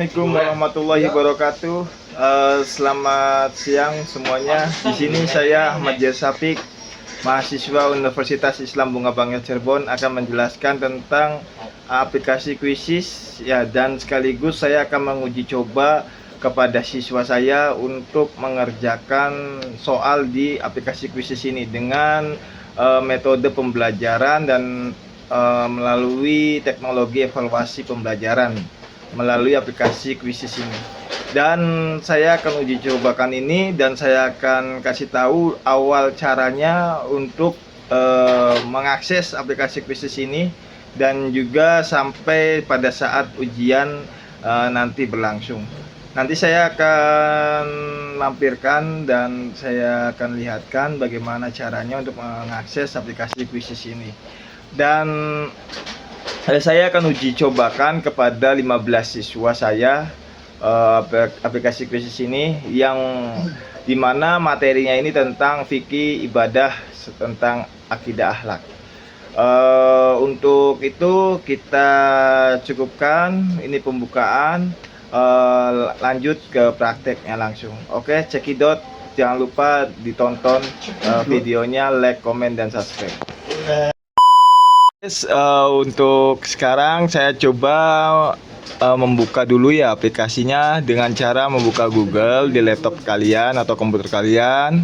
Assalamualaikum warahmatullahi wabarakatuh. Selamat siang semuanya. Di sini saya Ahmad Jasafik, mahasiswa Universitas Islam Bunga Bangil Cirebon, akan menjelaskan tentang aplikasi Quizizz ya, dan sekaligus saya akan menguji coba kepada siswa saya untuk mengerjakan soal di aplikasi Quizizz ini dengan metode pembelajaran dan melalui teknologi evaluasi pembelajaran melalui aplikasi Quizizz ini. Dan saya akan uji cobakan ini dan saya akan kasih tahu awal caranya untuk mengakses aplikasi Quizizz ini dan juga sampai pada saat ujian nanti berlangsung. Nanti saya akan lampirkan dan saya akan lihatkan bagaimana caranya untuk mengakses aplikasi Quizizz ini. Dan saya akan uji cobakan kepada 15 siswa saya aplikasi Quizizz ini, yang dimana materinya ini tentang fikih, ibadah, tentang akidah, akhlak. Untuk itu kita cukupkan, ini pembukaan, lanjut ke prakteknya langsung. Oke, cekidot, jangan lupa ditonton videonya, like, komen, dan subscribe. Untuk sekarang saya coba membuka dulu ya aplikasinya dengan cara membuka Google di laptop kalian atau komputer kalian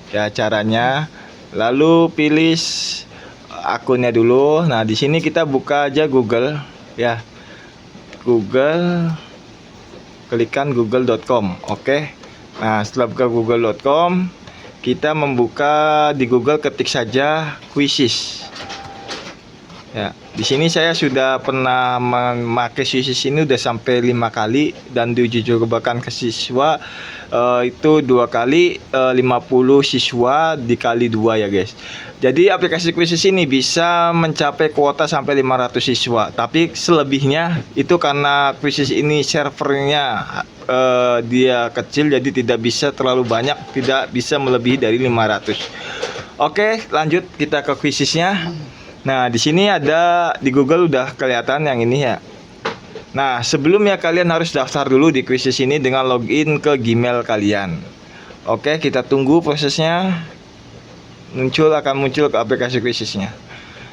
ya caranya. Lalu pilih akunnya dulu. Nah, di sini kita buka aja Google ya. Google, klikkan google.com. Oke. Nah, setelah buka google.com, kita membuka di Google, ketik saja Quizizz. Ya, di sini saya sudah pernah memakai Quizizz ini udah sampai 5 kali dan diuji cobakan ke siswa itu 2 kali, 50 siswa dikali 2 ya guys. Jadi aplikasi Quizizz ini bisa mencapai kuota sampai 500 siswa. Tapi selebihnya itu karena Quizizz ini servernya dia kecil, jadi tidak bisa terlalu banyak, tidak bisa melebihi dari 500. Oke, lanjut kita ke Quizizz-nya. Nah, di sini ada di Google udah kelihatan yang ini ya. Nah, sebelumnya kalian harus daftar dulu di Quizizz ini dengan login ke Gmail kalian. Oke, kita tunggu prosesnya. Akan muncul ke aplikasi Quizizz-nya.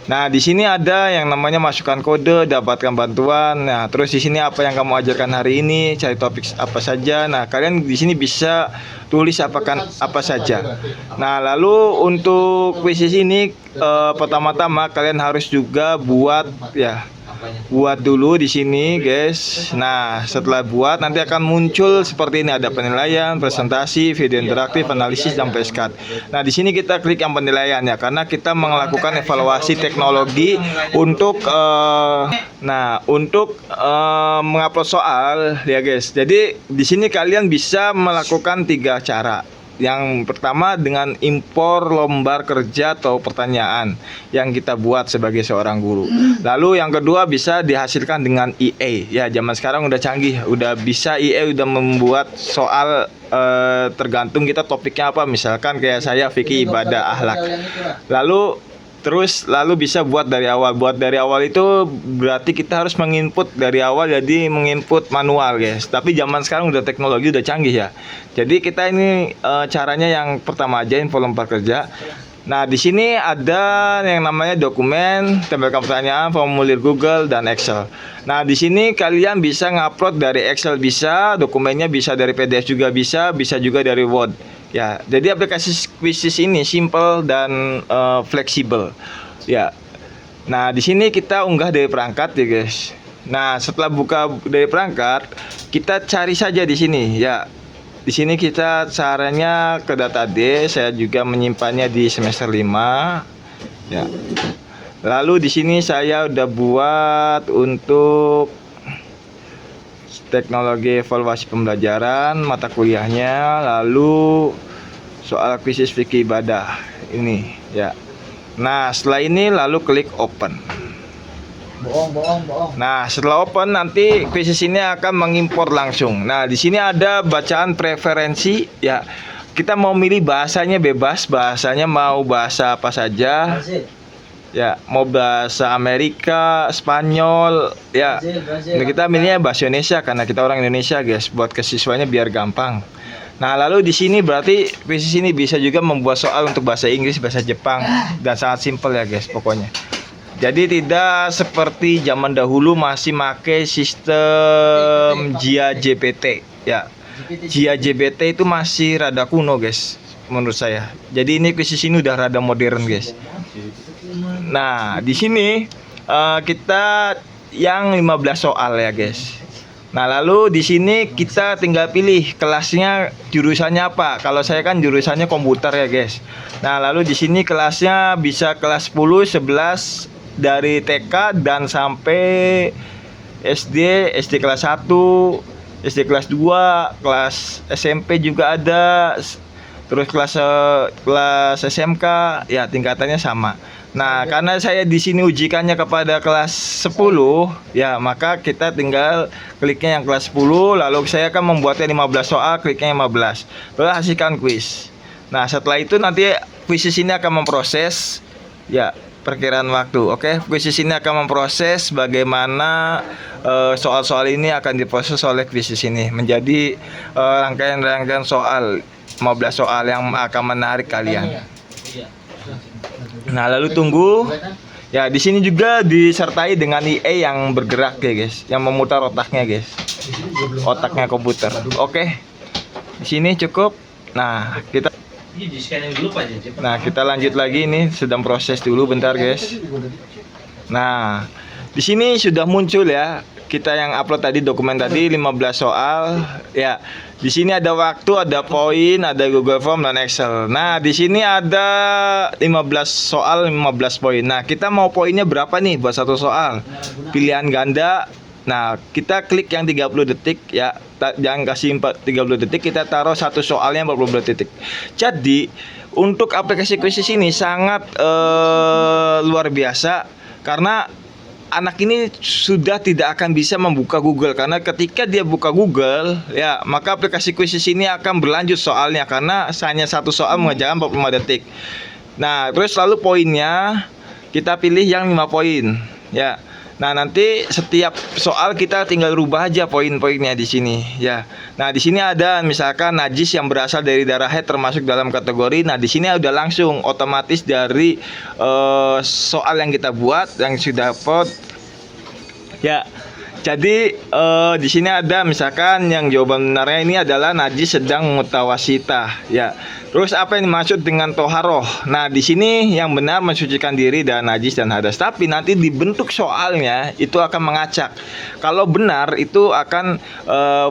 Nah, di sini ada yang namanya masukkan kode, dapatkan bantuan. Nah, terus di sini apa yang kamu ajarkan hari ini, cari topik apa saja. Nah, kalian di sini bisa tulis apa saja. Nah, lalu untuk Quizizz ini pertama-tama kalian harus juga buat dulu di sini guys. Nah, setelah buat nanti akan muncul seperti ini, ada penilaian, presentasi, video interaktif, analisis, dan flashcard. Nah, di sini kita klik yang penilaian ya, karena kita melakukan evaluasi teknologi untuk mengupload soal ya guys. Jadi di sini kalian bisa melakukan 3 cara. Yang pertama dengan impor lembar kerja atau pertanyaan yang kita buat sebagai seorang guru. Lalu yang kedua bisa dihasilkan dengan EA. Ya, zaman sekarang udah canggih, udah bisa EA udah membuat soal tergantung kita topiknya apa. Misalkan kayak saya fikih, ibadah, akhlak. Lalu bisa buat dari awal. Buat dari awal itu berarti kita harus menginput dari awal, jadi menginput manual guys. Tapi zaman sekarang udah teknologi udah canggih ya. Jadi kita ini caranya yang pertama aja, info lembar kerja. Nah, di sini ada yang namanya dokumen, tempelkan pertanyaan, formulir Google, dan Excel. Nah, di sini kalian bisa ngupload dari Excel, bisa, dokumennya bisa dari PDF juga bisa juga dari Word. Ya, jadi aplikasi Quizizz ini simple dan fleksibel. Ya. Nah, di sini kita unggah dari perangkat ya, guys. Nah, setelah buka dari perangkat, kita cari saja di sini ya. Di sini kita caranya ke database, saya juga menyimpannya di semester 5. Ya. Lalu di sini saya udah buat untuk teknologi evaluasi pembelajaran mata kuliahnya, lalu soal Quizizz fikih ibadah ini ya. Nah, setelah ini lalu klik open. Nah, setelah open nanti Quizizz ini akan mengimpor langsung. Nah, di sini ada bacaan preferensi ya. Kita mau milih bahasanya bebas, bahasanya mau bahasa apa saja. Ya, mau bahasa Amerika, Spanyol, ya. Nah, kita milihnya bahasa Indonesia karena kita orang Indonesia, guys, buat ke siswanya biar gampang. Nah, lalu di sini berarti kuis ini bisa juga membuat soal untuk bahasa Inggris, bahasa Jepang, dan sangat simpel ya, guys, pokoknya. Jadi tidak seperti zaman dahulu masih pakai sistem JIA GPT, ya. JIA GPT itu masih rada kuno, guys, menurut saya. Jadi ini kuis ini udah rada modern, guys. Nah, di sini kita yang 15 soal ya, guys. Nah, lalu di sini kita tinggal pilih kelasnya, jurusannya apa. Kalau saya kan jurusannya komputer ya, guys. Nah, lalu di sini kelasnya bisa kelas 10, 11 dari TK dan sampai SD, SD kelas 1, SD kelas 2, kelas SMP juga ada. Terus kelas SMK ya tingkatannya sama. Nah, karena saya di sini ujikannya kepada kelas 10, ya maka kita tinggal kliknya yang kelas 10, lalu saya akan membuatnya 15 soal, kliknya 15. Lalu hasilkan kuis. Nah, setelah itu nanti kuis ini akan memproses ya perkiraan waktu. Oke, kuis ini akan memproses bagaimana soal-soal ini akan diproses oleh kuis ini menjadi rangkaian-rangkaian soal, 15 soal yang akan menarik kalian. Nah, lalu tunggu. Ya, di sini juga disertai dengan IE yang bergerak ya, guys, yang memutar otaknya, guys. Otaknya komputer. Oke. Di sini cukup. Nah, kita lanjut lagi, ini sedang proses dulu bentar, guys. Nah, di sini sudah muncul ya. Kita yang upload tadi dokumen tadi 15 soal ya. Di sini ada waktu, ada poin, ada Google Form dan Excel. Nah, di sini ada 15 soal, 15 poin. Nah, kita mau poinnya berapa nih buat satu soal? Pilihan ganda. Nah, kita klik yang 30 detik ya. Jangan kasih 30 detik, kita taruh satu soalnya 40 detik. Jadi, untuk aplikasi kuis ini sangat luar biasa karena anak ini sudah tidak akan bisa membuka Google, karena ketika dia buka Google ya maka aplikasi kuis ini akan berlanjut soalnya karena hanya satu soal mengerjakan 45 detik. Nah, terus lalu poinnya kita pilih yang 5 poin ya. Nah, nanti setiap soal kita tinggal rubah aja poin-poinnya di sini ya. Nah, di sini ada misalkan najis yang berasal dari darah haid termasuk dalam kategori. Nah, di sini udah langsung otomatis dari soal yang kita buat yang sudah upload ya. Jadi di sini ada misalkan yang jawaban benarnya ini adalah najis sedang mutawasita ya. Terus apa yang dimaksud dengan toharoh? Nah, di sini yang benar mensucikan diri dan najis dan hadas. Tapi nanti dibentuk soalnya itu akan mengacak. Kalau benar itu akan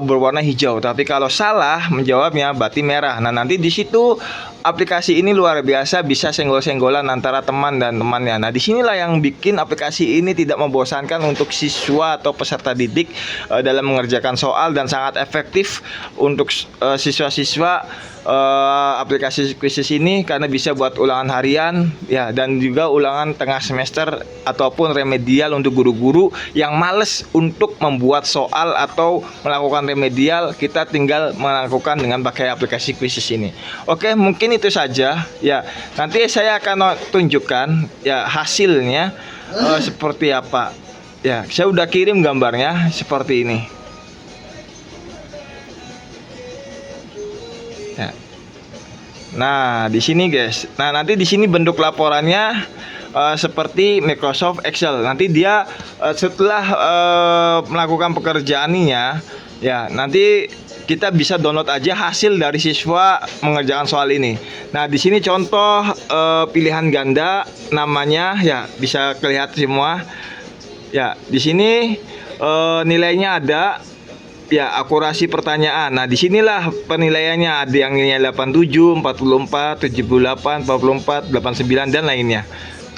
berwarna hijau. Tapi kalau salah menjawabnya berarti merah. Nah, nanti di situ aplikasi ini luar biasa, bisa senggol-senggolan antara teman dan temannya. Nah, disinilah yang bikin aplikasi ini tidak membosankan untuk siswa atau peserta didik dalam mengerjakan soal dan sangat efektif untuk siswa-siswa aplikasi kuis ini karena bisa buat ulangan harian ya, dan juga ulangan tengah semester ataupun remedial untuk guru-guru yang males untuk membuat soal atau melakukan remedial. Kita tinggal melakukan dengan pakai aplikasi kuis ini. Oke, mungkin itu saja ya. Nanti saya akan tunjukkan ya hasilnya seperti apa ya. Saya udah kirim gambarnya seperti ini ya. Nah, di sini guys. Nah, nanti di sini bentuk laporannya seperti Microsoft Excel. Nanti dia setelah melakukan pekerjaannya ya, nanti kita bisa download aja hasil dari siswa mengerjakan soal ini. Nah, di sini contoh pilihan ganda namanya ya, bisa kelihatan semua. Ya, di sini nilainya ada. Ya, akurasi pertanyaan. Nah, disinilah penilaiannya, ada yang nilai 87, 44, 78, 44, 89 dan lainnya.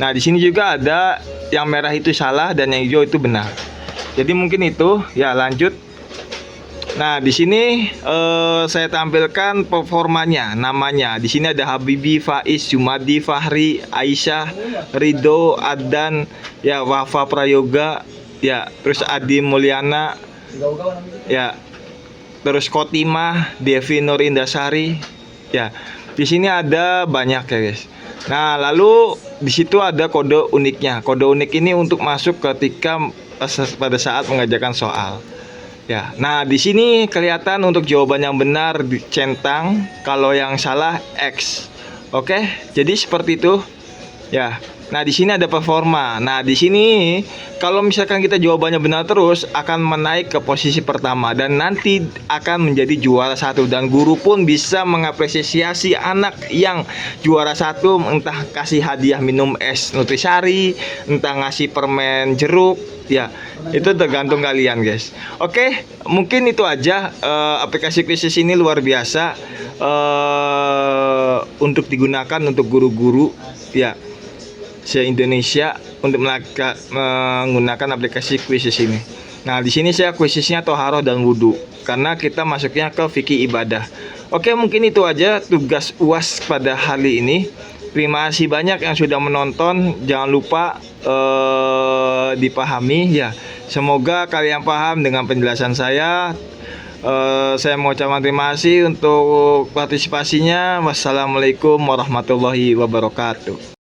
Nah, di sini juga ada yang merah itu salah dan yang hijau itu benar. Jadi mungkin itu ya, lanjut. Nah, di sini saya tampilkan performanya, namanya. Di sini ada Habibi, Faiz, Jumadi, Fahri, Aisyah, Rido, Adan, ya, Wafa Prayoga, ya, terus Adi Mulyana, ya, terus Kotimah, Devi Nurindasari, ya. Di sini ada banyak ya guys. Nah, lalu di situ ada kode uniknya. Kode unik ini untuk masuk ketika pada saat mengerjakan soal. Ya, nah di sini kelihatan untuk jawaban yang benar dicentang, kalau yang salah X. Oke, jadi seperti itu. Ya. Nah, di sini ada performa. Nah, di sini kalau misalkan kita jawabannya benar terus akan menaik ke posisi pertama dan nanti akan menjadi juara satu, dan guru pun bisa mengapresiasi anak yang juara satu, entah kasih hadiah minum es nutrisari, entah ngasih permen jeruk. Ya, itu tergantung kalian guys. Oke, mungkin itu aja. Aplikasi Quizizz ini luar biasa untuk digunakan untuk guru-guru ya se-Indonesia untuk menggunakan aplikasi Quizizz ini. Nah, di sini saya Quizzizz-nya Toharoh dan Wudhu karena kita masuknya ke fikih ibadah. Oke, mungkin itu aja tugas UAS pada hari ini. Terima kasih banyak yang sudah menonton. Jangan lupa dipahami ya. Semoga kalian paham dengan penjelasan saya. Saya mau ucapkan terima kasih untuk partisipasinya. Wassalamualaikum warahmatullahi wabarakatuh.